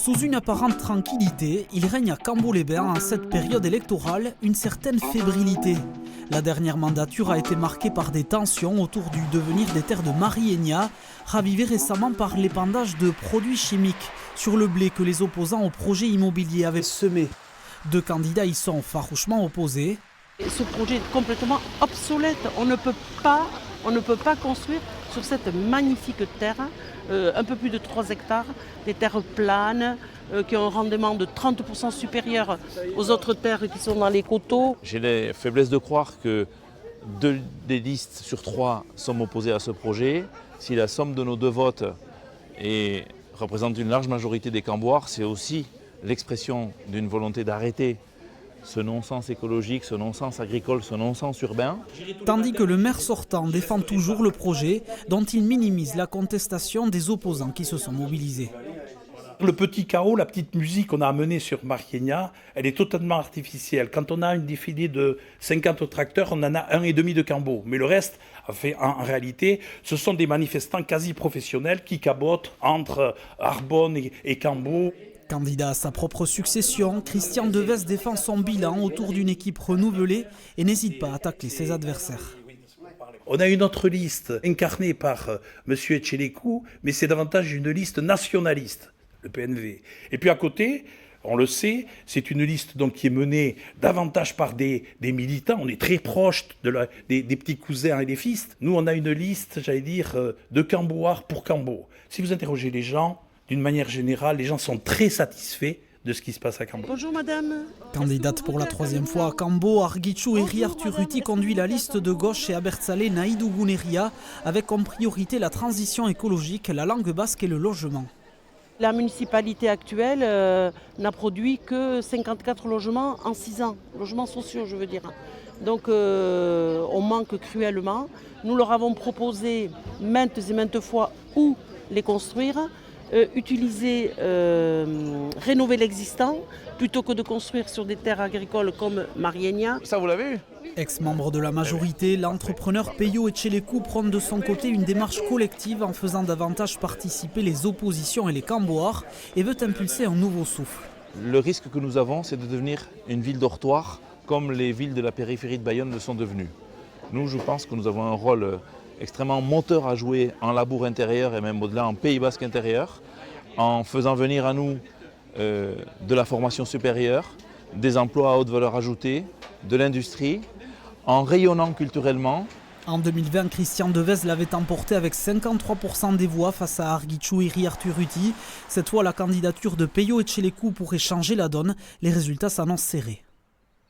Sous une apparente tranquillité, il règne à Cambo-les-Bains en cette période électorale une certaine fébrilité. La dernière mandature a été marquée par des tensions autour du devenir des terres de Mariénia, ravivées récemment par l'épandage de produits chimiques sur le blé que les opposants au projet immobilier avaient semé. Deux candidats y sont farouchement opposés. Ce projet est complètement obsolète. On ne peut pas construire sur cette magnifique terre, un peu plus de 3 hectares, des terres planes, qui ont un rendement de 30% supérieur aux autres terres qui sont dans les coteaux. J'ai la faiblesse de croire que 2 des listes sur 3 sont opposées à ce projet. Si la somme de nos 2 votes représente une large majorité des Camboirs, c'est aussi l'expression d'une volonté d'arrêter ce non-sens écologique, ce non-sens agricole, ce non-sens urbain. Tandis que le maire sortant défend toujours le projet, dont il minimise la contestation des opposants qui se sont mobilisés. Le petit chaos, la petite musique qu'on a amenée sur Mariénia, elle est totalement artificielle. Quand on a une défilée de 50 tracteurs, on en a 1,5 de Cambo. Mais le reste, en réalité, ce sont des manifestants quasi professionnels qui cabotent entre Arbonne et Cambo. Candidat à sa propre succession, Christian Devez défend son bilan autour d'une équipe renouvelée et n'hésite pas à tacler ses adversaires. On a une autre liste incarnée par M. Etchelekou, mais c'est davantage une liste nationaliste, le PNV. Et puis à côté, on le sait, c'est une liste donc, qui est menée davantage par des militants. On est très proche des petits cousins et des fils. Nous, on a une liste, j'allais dire, de Camboirs pour Cambo. Si vous interrogez les gens, d'une manière générale, les gens sont très satisfaits de ce qui se passe à Cambo. Bonjour madame. Candidate pour la 3e fois à Cambo, Argichou et Riarturuti conduit la liste de gauche et Abertzale Naïdou Gouneria avec comme priorité la transition écologique, la langue basque et le logement. La municipalité actuelle n'a produit que 54 logements en 6 ans, logements sociaux je veux dire. Donc on manque cruellement. Nous leur avons proposé maintes et maintes fois où les construire. Rénover l'existant plutôt que de construire sur des terres agricoles comme Mariénia. Ça, vous l'avez eu ? Ex-membre de la majorité, l'entrepreneur Peyo Etchelekou prône de son côté une démarche collective en faisant davantage participer les oppositions et les Camboirs et veut impulser un nouveau souffle. Le risque que nous avons, c'est de devenir une ville dortoir comme les villes de la périphérie de Bayonne le sont devenues. Nous, je pense que nous avons un rôle extrêmement moteur à jouer en Labour intérieur et même au-delà en Pays Basque intérieur, en faisant venir à nous de la formation supérieure, des emplois à haute valeur ajoutée, de l'industrie, en rayonnant culturellement. En 2020, Christian Devez l'avait emporté avec 53% des voix face à Argichou et Riarturuti. Cette fois, la candidature de Peyo Etchelekou pourrait changer la donne. Les résultats s'annoncent serrés.